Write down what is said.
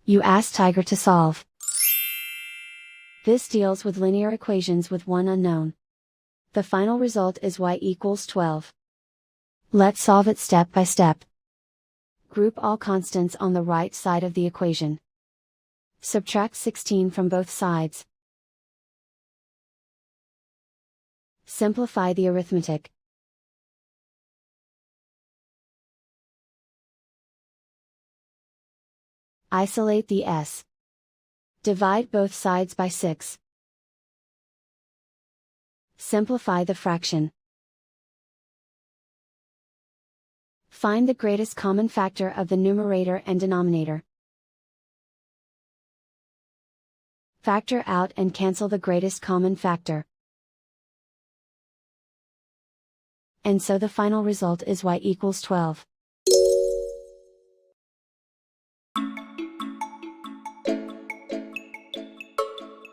You ask Tiger to solve. This deals with linear equations with one unknown. The final result is y equals 12. Let's solve it step by step. Group all constants on the right side of the equation. Subtract 16 from both sides. Simplify the arithmetic. Isolate the s. Divide both sides by 6. Simplify the fraction. Find the greatest common factor of the numerator and denominator. Factor out and cancel the greatest common factor. And so the final result is y equals 12.